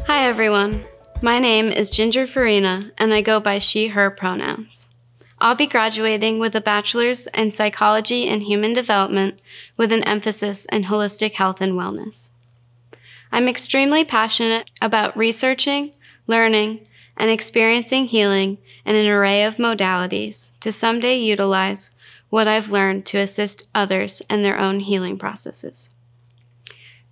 Hi everyone, my name is Ginger Farina and I go by she, her pronouns. I'll be graduating with a bachelor's in psychology and human development with an emphasis in holistic health and wellness. I'm extremely passionate about researching, learning, and experiencing healing in an array of modalities to someday utilize what I've learned to assist others in their own healing processes.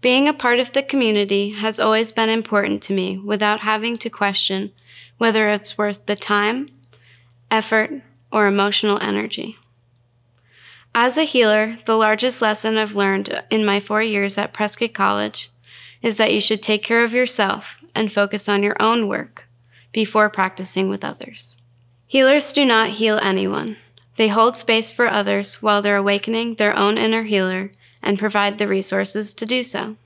Being a part of the community has always been important to me without having to question whether it's worth the time, effort, or emotional energy. As a healer, the largest lesson I've learned in my 4 years at Prescott College is that you should take care of yourself and focus on your own work before practicing with others. Healers do not heal anyone. They hold space for others while they're awakening their own inner healer and provide the resources to do so.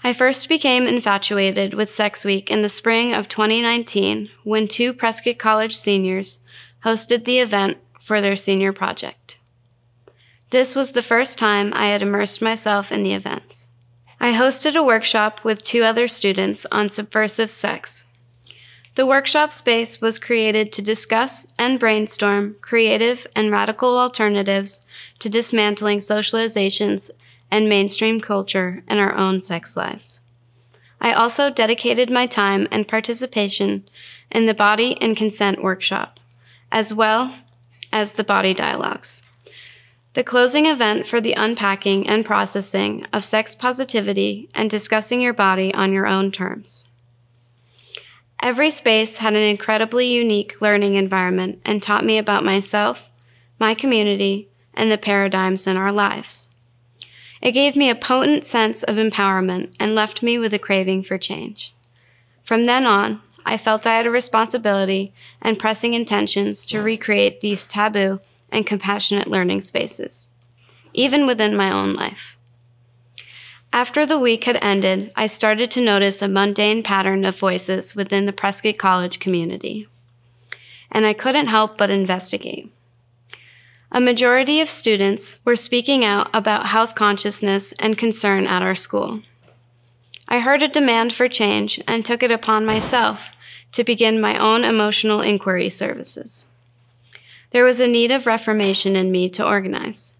I first became infatuated with Sex Week in the spring of 2019 when 2 Prescott College seniors hosted the event for their senior project. This was the first time I had immersed myself in the events. I hosted a workshop with 2 other students on subversive sex. The workshop space was created to discuss and brainstorm creative and radical alternatives to dismantling socializations and mainstream culture in our own sex lives. I also dedicated my time and participation in the Body and Consent workshop, as well as the body dialogues, the closing event for the unpacking and processing of sex positivity and discussing your body on your own terms. Every space had an incredibly unique learning environment and taught me about myself, my community, and the paradigms in our lives. It gave me a potent sense of empowerment and left me with a craving for change. From then on, I felt I had a responsibility and pressing intentions to recreate these taboo and compassionate learning spaces, even within my own life. After the week had ended, I started to notice a mundane pattern of voices within the Prescott College community, and I couldn't help but investigate. A majority of students were speaking out about health consciousness and concern at our school. I heard a demand for change and took it upon myself to begin my own emotional inquiry services. There was a need of reformation in me to organize.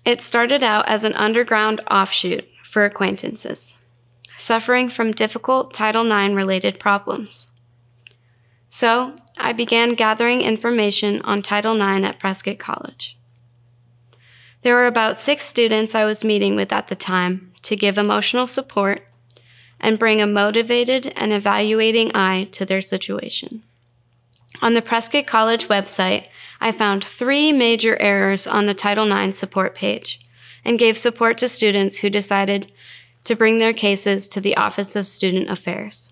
It started out as an underground offshoot for acquaintances, suffering from difficult Title IX-related problems. So, I began gathering information on Title IX at Prescott College. There were about 6 students I was meeting with at the time to give emotional support and bring a motivated and evaluating eye to their situation. On the Prescott College website, I found 3 major errors on the Title IX support page and gave support to students who decided to bring their cases to the Office of Student Affairs.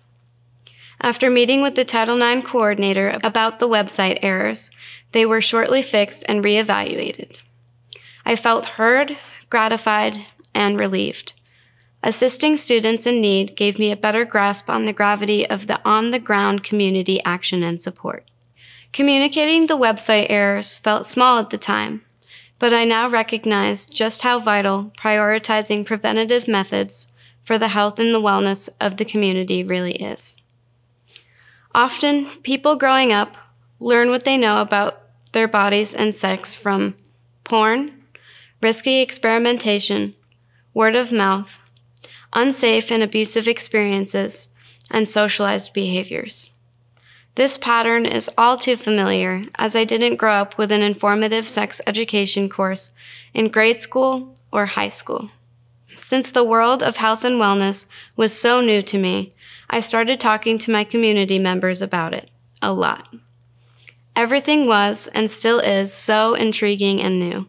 After meeting with the Title IX coordinator about the website errors, they were shortly fixed and reevaluated. I felt heard, gratified, and relieved. Assisting students in need gave me a better grasp on the gravity of the on-the-ground community action and support. Communicating the website errors felt small at the time, but I now recognize just how vital prioritizing preventative methods for the health and the wellness of the community really is. Often, people growing up learn what they know about their bodies and sex from porn, risky experimentation, word of mouth, unsafe and abusive experiences, and socialized behaviors. This pattern is all too familiar, as I didn't grow up with an informative sex education course in grade school or high school. Since the world of health and wellness was so new to me, I started talking to my community members about it, a lot. Everything was, and still is, so intriguing and new.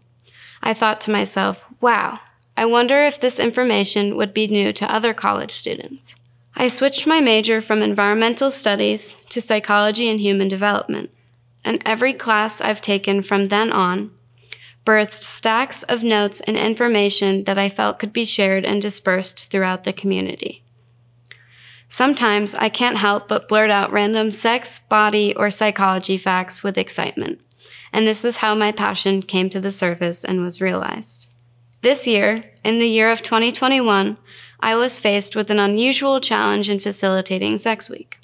I thought to myself, wow, I wonder if this information would be new to other college students. I switched my major from environmental studies to psychology and human development, and every class I've taken from then on birthed stacks of notes and information that I felt could be shared and dispersed throughout the community. Sometimes I can't help but blurt out random sex, body, or psychology facts with excitement, and this is how my passion came to the surface and was realized. This year, in the year of 2021, I was faced with an unusual challenge in facilitating Sex Week.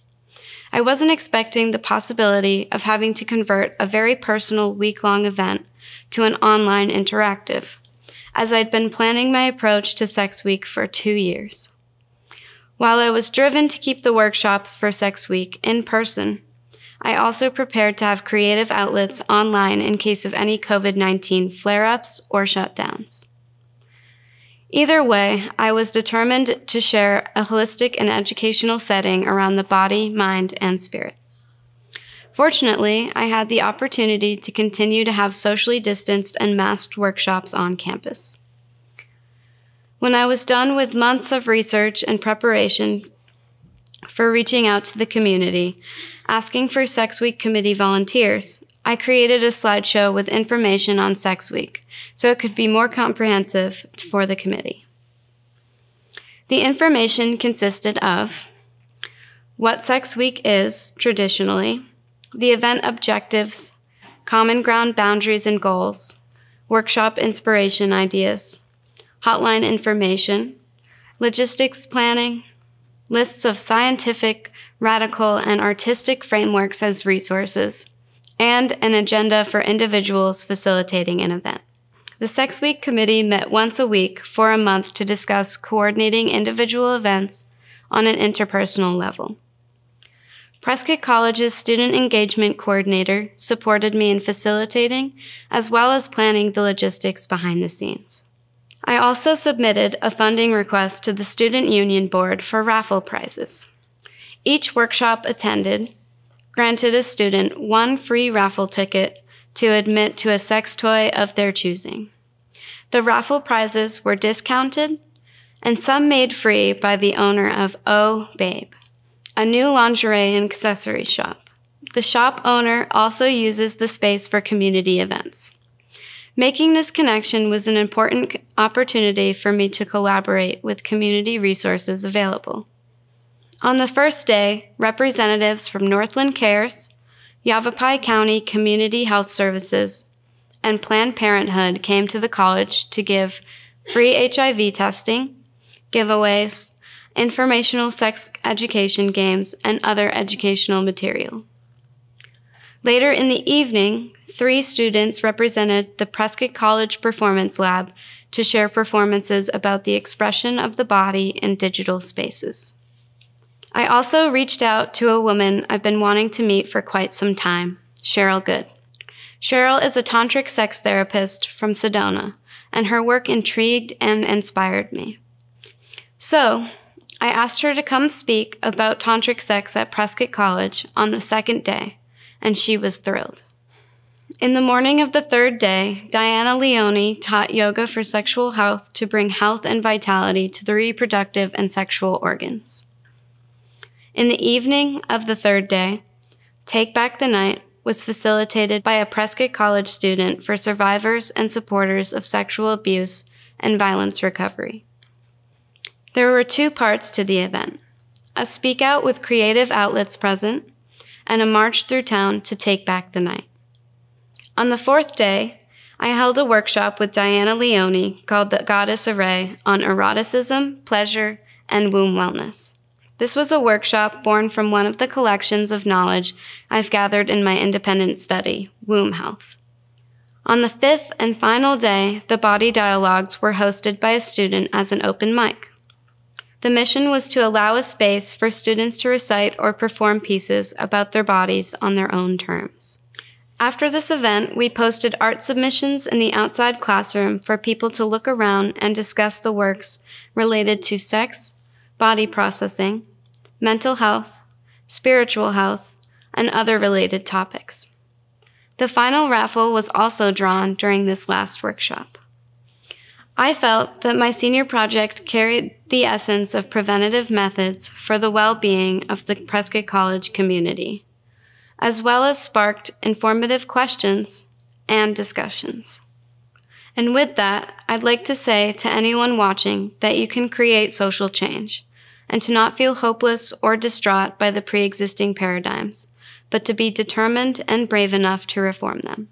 I wasn't expecting the possibility of having to convert a very personal week-long event to an online interactive, as I'd been planning my approach to Sex Week for 2 years. While I was driven to keep the workshops for Sex Week in person, I also prepared to have creative outlets online in case of any COVID-19 flare-ups or shutdowns. Either way, I was determined to share a holistic and educational setting around the body, mind, and spirit. Fortunately, I had the opportunity to continue to have socially distanced and masked workshops on campus. When I was done with months of research and preparation for reaching out to the community, asking for Sex Week committee volunteers, I created a slideshow with information on Sex Week so it could be more comprehensive for the committee. The information consisted of what Sex Week is traditionally, the event objectives, common ground boundaries and goals, workshop inspiration ideas, hotline information, logistics planning, lists of scientific, radical, and artistic frameworks as resources, and an agenda for individuals facilitating an event. The Sex Week committee met once a week for a month to discuss coordinating individual events on an interpersonal level. Prescott College's student engagement coordinator supported me in facilitating as well as planning the logistics behind the scenes. I also submitted a funding request to the Student Union Board for raffle prizes. Each workshop attended granted a student one free raffle ticket to admit to a sex toy of their choosing. The raffle prizes were discounted and some made free by the owner of Oh Babe, a new lingerie and accessory shop. The shop owner also uses the space for community events. Making this connection was an important opportunity for me to collaborate with community resources available. On the first day, representatives from Northland Cares, Yavapai County Community Health Services, and Planned Parenthood came to the college to give free HIV testing, giveaways, informational sex education games, and other educational material. Later in the evening, 3 students represented the Prescott College Performance Lab to share performances about the expression of the body in digital spaces. I also reached out to a woman I've been wanting to meet for quite some time, Cheryl Good. Cheryl is a tantric sex therapist from Sedona, and her work intrigued and inspired me. So, I asked her to come speak about tantric sex at Prescott College on the second day, and she was thrilled. In the morning of the third day, Diana Leone taught yoga for sexual health to bring health and vitality to the reproductive and sexual organs. In the evening of the third day, Take Back the Night was facilitated by a Prescott College student for survivors and supporters of sexual abuse and violence recovery. There were 2 parts to the event, a speak out with creative outlets present, and a march through town to take back the night. On the 4th day, I held a workshop with Diana Leone called The Goddess Array on eroticism, pleasure, and womb wellness. This was a workshop born from one of the collections of knowledge I've gathered in my independent study, womb health. On the 5th and final day, the body dialogues were hosted by a student as an open mic. The mission was to allow a space for students to recite or perform pieces about their bodies on their own terms. After this event, we posted art submissions in the outside classroom for people to look around and discuss the works related to sex, body processing, mental health, spiritual health, and other related topics. The final raffle was also drawn during this last workshop. I felt that my senior project carried the essence of preventative methods for the well-being of the Prescott College community, as well as sparked informative questions and discussions. And with that, I'd like to say to anyone watching that you can create social change, and to not feel hopeless or distraught by the pre-existing paradigms, but to be determined and brave enough to reform them.